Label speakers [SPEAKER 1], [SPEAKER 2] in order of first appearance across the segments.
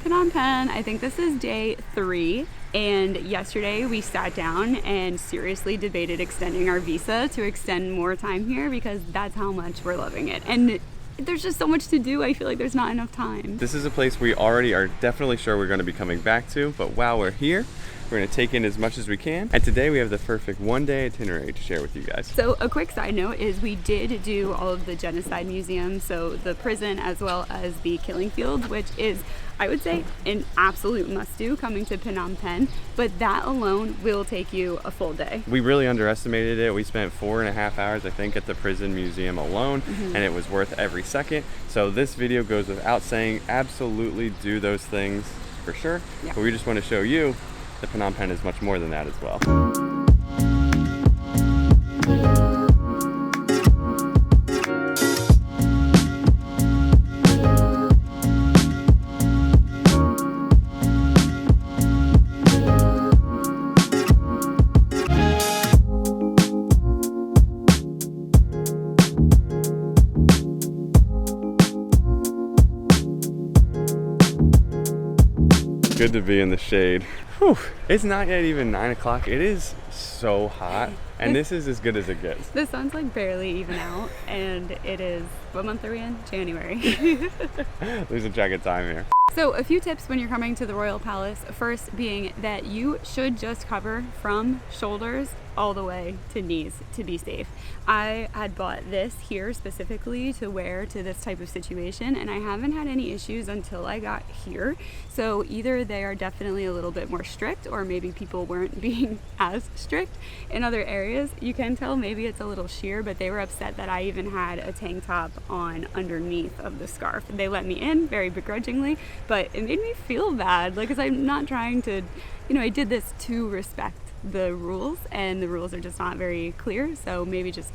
[SPEAKER 1] Phnom Penh. I think this is day 3. And yesterday we sat down and seriously debated extending our visa to extend more time here because that's how much we're loving it. And there's just so much to do. I feel like there's not enough time.
[SPEAKER 2] This is a place we already are definitely sure we're going to be coming back to, but while we're here, we're going to take in as much as we can. And today we have the perfect one-day itinerary to share with you guys.
[SPEAKER 1] So a quick side note is we did do all of the genocide museums, so the prison as well as the Killing Fields, which is, I would say, an absolute must-do coming to Phnom Penh, but that alone will take you a full day.
[SPEAKER 2] We really underestimated it. We spent 4.5 hours, I think, at the prison museum alone, and it was worth every second. So this video goes without saying, absolutely do those things for sure. Yeah. But we just want to show you that Phnom Penh is much more than that as well. Good to be in the shade. Whew. It's not yet even 9 o'clock. It is so hot, and this is as good as it gets.
[SPEAKER 1] The sun's like barely even out, and it is, what month are we in? January.
[SPEAKER 2] There's a jacket time here.
[SPEAKER 1] So a few tips when you're coming to the Royal Palace. First being that you should just cover from shoulders all the way to knees to be safe. I had bought this here specifically to wear to this type of situation, and I haven't had any issues until I got here. So either they are definitely a little bit more strict, or maybe people weren't being as strict. In other areas, you can tell maybe it's a little sheer, but they were upset that I even had a tank top on underneath of the scarf. They let me in very begrudgingly, but it made me feel bad, like, because I'm not trying to, you know, I did this to respect the rules, and the rules are just not very clear, so maybe just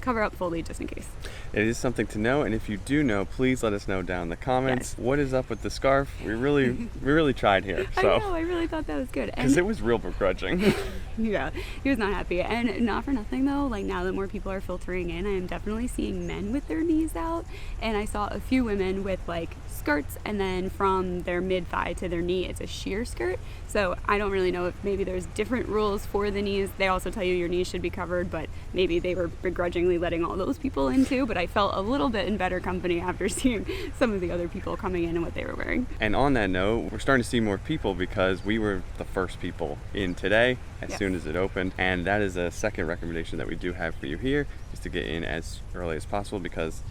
[SPEAKER 1] cover up fully just in case.
[SPEAKER 2] It is something to know, and if you do know, please let us know down in the comments. Yes. What is up with the scarf? We really tried here. So.
[SPEAKER 1] I know, I really thought that was good.
[SPEAKER 2] Because it was real begrudging.
[SPEAKER 1] Yeah, he was not happy. And not for nothing though, like now that more people are filtering in, I am definitely seeing men with their knees out, and I saw a few women with like skirts, and then from their mid-thigh to their knee it's a sheer skirt. So I don't really know if maybe there's different rules for the knees. They also tell you your knees should be covered, but maybe they were begrudgingly letting all those people in too. But I felt a little bit in better company after seeing some of the other people coming in and what they were wearing.
[SPEAKER 2] And on that note, we're starting to see more people because we were the first people in today as soon as it opened. And that is a second recommendation that we do have for you here, is to get in as early as possible because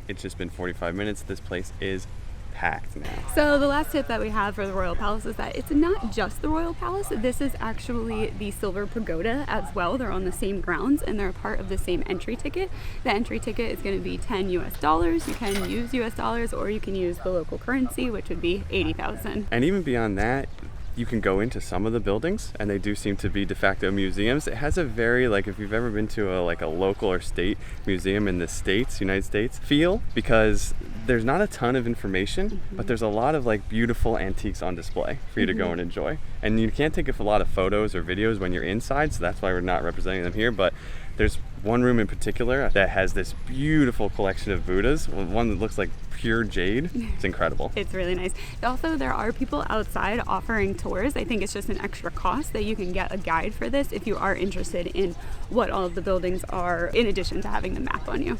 [SPEAKER 2] it's just been 45 minutes. This place is packed now.
[SPEAKER 1] So the last tip that we have for the Royal Palace is that it's not just the Royal Palace. This is actually the Silver Pagoda as well. They're on the same grounds and they're a part of the same entry ticket. The entry ticket is going to be $10 US. You can use US dollars or you can use the local currency, which would be 80,000.
[SPEAKER 2] And even beyond that, you can go into some of the buildings and they do seem to be de facto museums. It has a very, like, if you've ever been to a local or state museum in the States, United States, feel, because there's not a ton of information, but there's a lot of like beautiful antiques on display for you to go and enjoy. And you can't take a lot of photos or videos when you're inside, so that's why we're not representing them here. But there's one room in particular that has this beautiful collection of Buddhas, one that looks like pure jade. It's incredible.
[SPEAKER 1] It's really nice. Also, there are people outside offering tours. I think it's just an extra cost that you can get a guide for this if you are interested in what all of the buildings are, in addition to having the map on you.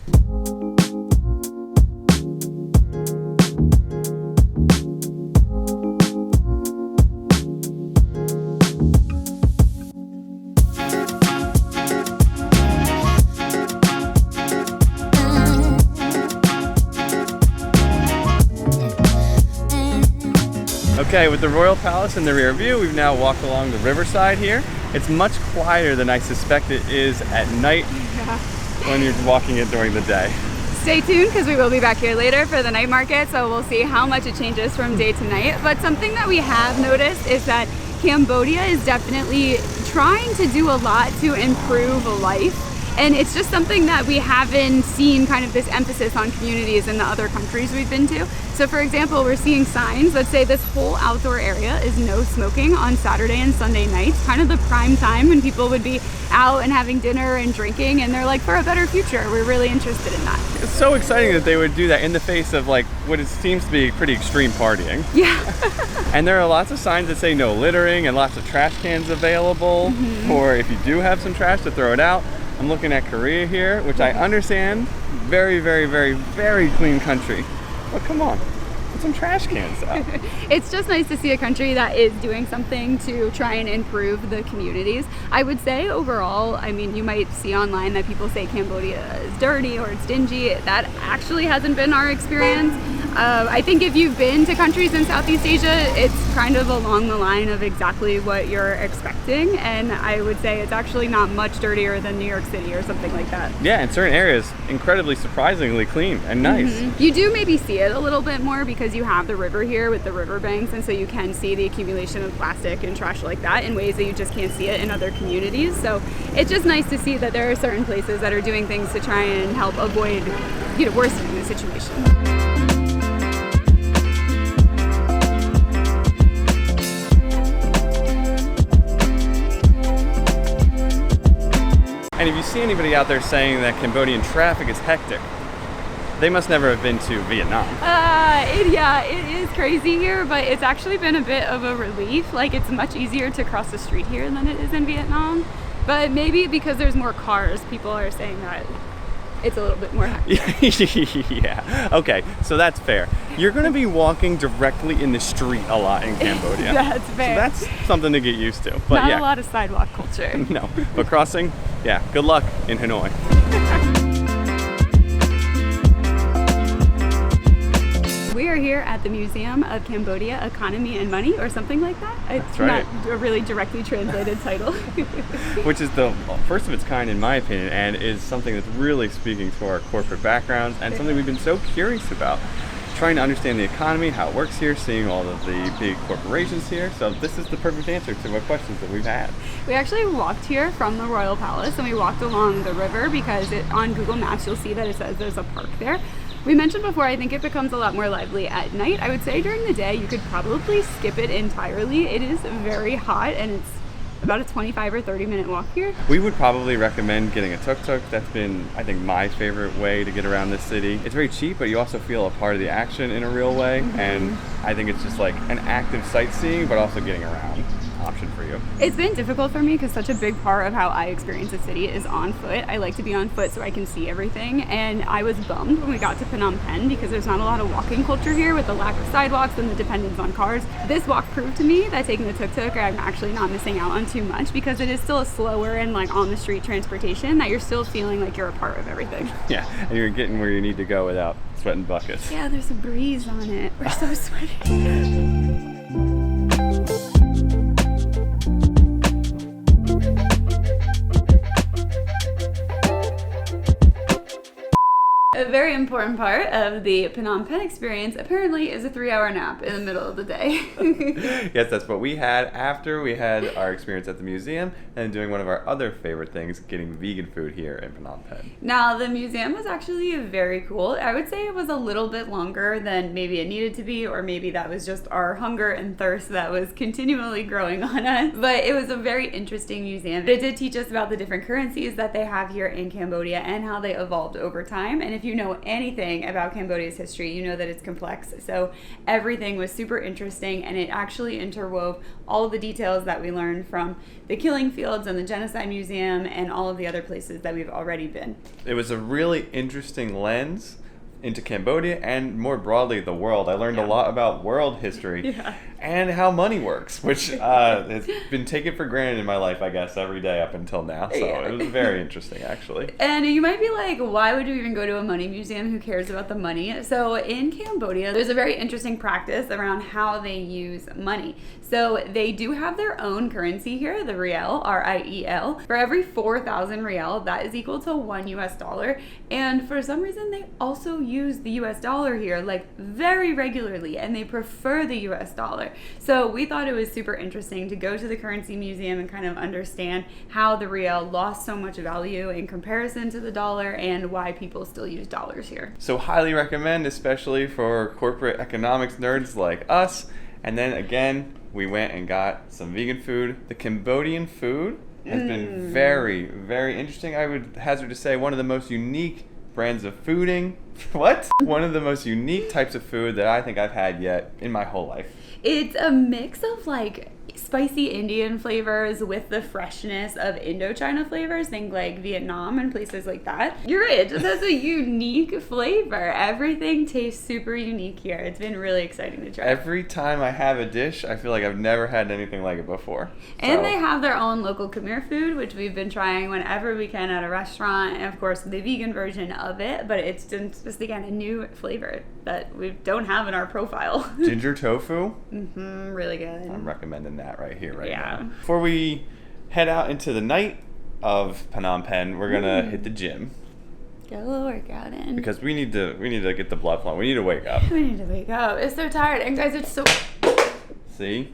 [SPEAKER 2] Okay, with the Royal Palace in the rear view, we've now walked along the riverside here. It's much quieter than I suspect it is at night when you're walking it during the day.
[SPEAKER 1] Stay tuned because we will be back here later for the night market, so we'll see how much it changes from day to night. But something that we have noticed is that Cambodia is definitely trying to do a lot to improve life And it's just something that we haven't seen kind of this emphasis on communities in the other countries we've been to. So for example, we're seeing signs that say this whole outdoor area is no smoking on Saturday and Sunday nights, kind of the prime time when people would be out and having dinner and drinking, and they're like, for a better future, we're really interested in that.
[SPEAKER 2] It's so exciting that they would do that in the face of like what it seems to be pretty extreme partying.
[SPEAKER 1] Yeah.
[SPEAKER 2] And there are lots of signs that say no littering and lots of trash cans available, or if you do have some trash, to throw it out. I'm looking at Korea here, which I understand, very, very, very, very clean country. But come on, put some trash cans out.
[SPEAKER 1] It's just nice to see a country that is doing something to try and improve the communities. I would say overall, I mean, you might see online that people say Cambodia is dirty or it's dingy. That actually hasn't been our experience. I think if you've been to countries in Southeast Asia, it's kind of along the line of exactly what you're expecting, and I would say it's actually not much dirtier than New York City or something like that.
[SPEAKER 2] Yeah, in certain areas, incredibly surprisingly clean and nice.
[SPEAKER 1] You do maybe see it a little bit more because you have the river here with the riverbanks, and so you can see the accumulation of plastic and trash like that in ways that you just can't see it in other communities. So it's just nice to see that there are certain places that are doing things to try and help avoid, worsening the situation.
[SPEAKER 2] And if you see anybody out there saying that Cambodian traffic is hectic, they must never have been to Vietnam.
[SPEAKER 1] It is crazy here, but it's actually been a bit of a relief. Like, it's much easier to cross the street here than it is in Vietnam. But maybe because there's more cars, people are saying that it's a little bit more hectic.
[SPEAKER 2] Yeah, okay, so that's fair. You're gonna be walking directly in the street a lot in Cambodia.
[SPEAKER 1] That's fair.
[SPEAKER 2] So that's something to get used to. But
[SPEAKER 1] Not
[SPEAKER 2] yeah,
[SPEAKER 1] a lot of sidewalk culture.
[SPEAKER 2] No, but crossing, yeah, good luck in Hanoi.
[SPEAKER 1] We are here at the Museum of Cambodia Economy and Money, or something like that. It's
[SPEAKER 2] right.
[SPEAKER 1] Not a really directly translated title.
[SPEAKER 2] Which is the first of its kind in my opinion, and is something that's really speaking to our corporate backgrounds and something we've been so curious about. Trying to understand the economy, how it works here, seeing all of the big corporations here. So this is the perfect answer to what questions that we've had.
[SPEAKER 1] We actually walked here from the Royal Palace, and we walked along the river because on Google Maps you'll see that it says there's a park there. We mentioned before, I think it becomes a lot more lively at night. I would say during the day you could probably skip it entirely. It is very hot, and it's about a 25 or 30 minute walk here.
[SPEAKER 2] We would probably recommend getting a Tuk Tuk. That's been, I think, my favorite way to get around this city. It's very cheap, but you also feel a part of the action in a real way. And I think it's just like an active sightseeing, but also getting around option for you.
[SPEAKER 1] It's been difficult for me because such a big part of how I experience the city is on foot. I like to be on foot so I can see everything, and I was bummed when we got to Phnom Penh because there's not a lot of walking culture here with the lack of sidewalks and the dependence on cars. This walk proved to me that taking the Tuk Tuk, I'm actually not missing out on too much because it is still a slower and like on the street transportation that you're still feeling like you're a part of everything.
[SPEAKER 2] Yeah, and you're getting where you need to go without sweating buckets.
[SPEAKER 1] Yeah, there's a breeze on it. We're so sweaty. A very important part of the Phnom Penh experience apparently is a 3-hour nap in the middle of the day.
[SPEAKER 2] Yes, that's what we had after we had our experience at the museum and doing one of our other favorite things, getting vegan food here in Phnom Penh.
[SPEAKER 1] Now, the museum was actually very cool. I would say it was a little bit longer than maybe it needed to be, or maybe that was just our hunger and thirst that was continually growing on us. But it was a very interesting museum. It did teach us about the different currencies that they have here in Cambodia and how they evolved over time. And if you know anything about Cambodia's history, you know that it's complex. So everything was super interesting, and it actually interwove all of the details that we learned from the Killing Fields and the Genocide Museum and all of the other places that we've already been.
[SPEAKER 2] It was a really interesting lens into Cambodia and more broadly the world. I learned a lot about world history and how money works, which has been taken for granted in my life, I guess, every day up until now. So it was very interesting, actually.
[SPEAKER 1] And you might be like, why would you even go to a money museum? Who cares about the money? So in Cambodia, there's a very interesting practice around how they use money. So they do have their own currency here, the riel, R-I-E-L. For every 4,000 riel, that is equal to $1 US. And for some reason, they also use the US dollar here like very regularly, and they prefer the US dollar. So we thought it was super interesting to go to the currency museum and kind of understand how the real lost so much value in comparison to the dollar and why people still use dollars here.
[SPEAKER 2] So highly recommend, especially for corporate economics nerds like us. And then again, we went and got some vegan food. The Cambodian food has been very, very interesting. I would hazard to say one of the most unique brands of fooding. What? One of the most unique types of food that I think I've had yet in my whole life.
[SPEAKER 1] It's a mix of like spicy Indian flavors with the freshness of Indochina flavors. Think like Vietnam and places like that. You're right. It just has a unique flavor. Everything tastes super unique here. It's been really exciting to try.
[SPEAKER 2] Every time I have a dish, I feel like I've never had anything like it before.
[SPEAKER 1] And they have their own local Khmer food, which we've been trying whenever we can at a restaurant, and of course the vegan version of it, but it's just again a new flavor that we don't have in our profile.
[SPEAKER 2] Ginger tofu?
[SPEAKER 1] Really good.
[SPEAKER 2] I'm recommending that right here, right
[SPEAKER 1] Yeah.
[SPEAKER 2] now. Before we head out into the night of Phnom Penh, we're gonna hit the gym
[SPEAKER 1] Get a little workout in.
[SPEAKER 2] because we need to get the blood flowing. We need to wake up.
[SPEAKER 1] We need to wake up. It's so tired, and guys, it's so.
[SPEAKER 2] See?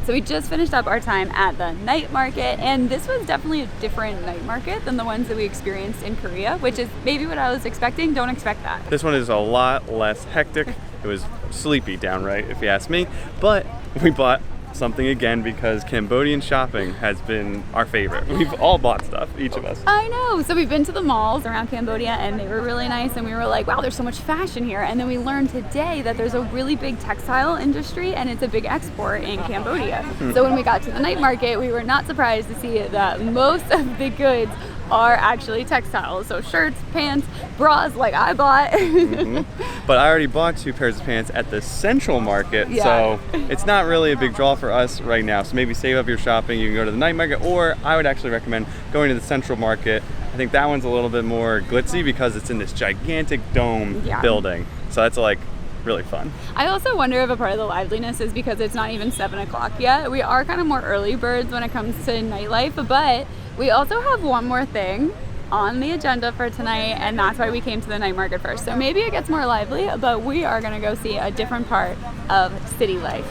[SPEAKER 1] So we just finished up our time at the night market, and this was definitely a different night market than the ones that we experienced in Korea, which is maybe what I was expecting. Don't expect that.
[SPEAKER 2] This one is a lot less hectic. It was sleepy downright, if you ask me. But we bought something again because Cambodian shopping has been our favorite. We've all bought stuff, each of us.
[SPEAKER 1] I know. So we've been to the malls around Cambodia, and they were really nice, and we were like, wow, there's so much fashion here. And then we learned today that there's a really big textile industry, and it's a big export in Cambodia. So when we got to the night market, we were not surprised to see that most of the goods are actually textiles. So shirts, pants, bras like I bought.
[SPEAKER 2] But I already bought 2 pairs of pants at the Central Market, so it's not really a big draw for us right now. So maybe save up your shopping. You can go to the night market, or I would actually recommend going to the Central Market. I think that one's a little bit more glitzy because it's in this gigantic dome building. So that's like really fun.
[SPEAKER 1] I also wonder if a part of the liveliness is because it's not even 7 o'clock yet. We are kind of more early birds when it comes to nightlife, but we also have one more thing on the agenda for tonight, and that's why we came to the night market first. So maybe it gets more lively, but we are going to go see a different part of city life.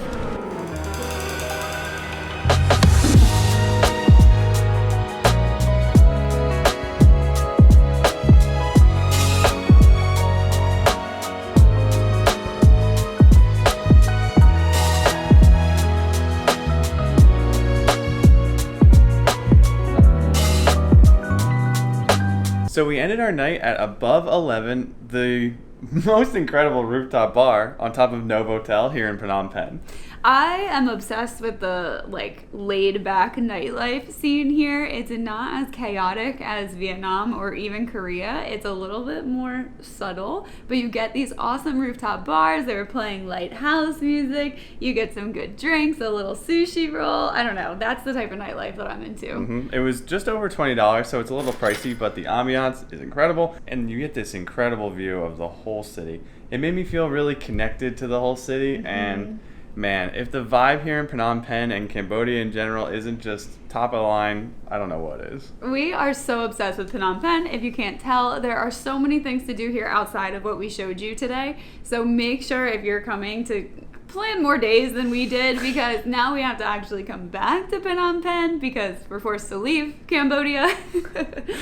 [SPEAKER 2] So we ended our night at Above 11, the most incredible rooftop bar on top of Novotel here in Phnom Penh.
[SPEAKER 1] I am obsessed with the like laid back nightlife scene here. It's not as chaotic as Vietnam or even Korea. It's a little bit more subtle, but you get these awesome rooftop bars. They were playing light house music. You get some good drinks, a little sushi roll. I don't know. That's the type of nightlife that I'm into.
[SPEAKER 2] It was just over $20, so it's a little pricey, but the ambiance is incredible, and you get this incredible view of the whole city. It made me feel really connected to the whole city, and man, if the vibe here in Phnom Penh and Cambodia in general isn't just top of the line, I don't know what is.
[SPEAKER 1] We are so obsessed with Phnom Penh. If you can't tell, there are so many things to do here outside of what we showed you today. So make sure if you're coming to plan more days than we did, because now we have to actually come back to Phnom Penh because we're forced to leave Cambodia.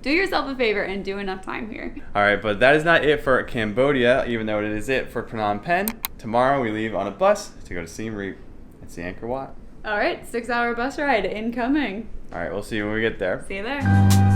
[SPEAKER 1] Do yourself a favor and do enough time here.
[SPEAKER 2] All right, but that is not it for Cambodia, even though it is it for Phnom Penh. Tomorrow we leave on a bus to go to Siem Reap and see Angkor Wat.
[SPEAKER 1] All right, 6-hour bus ride incoming.
[SPEAKER 2] All right, we'll see you when we get there.
[SPEAKER 1] See you there.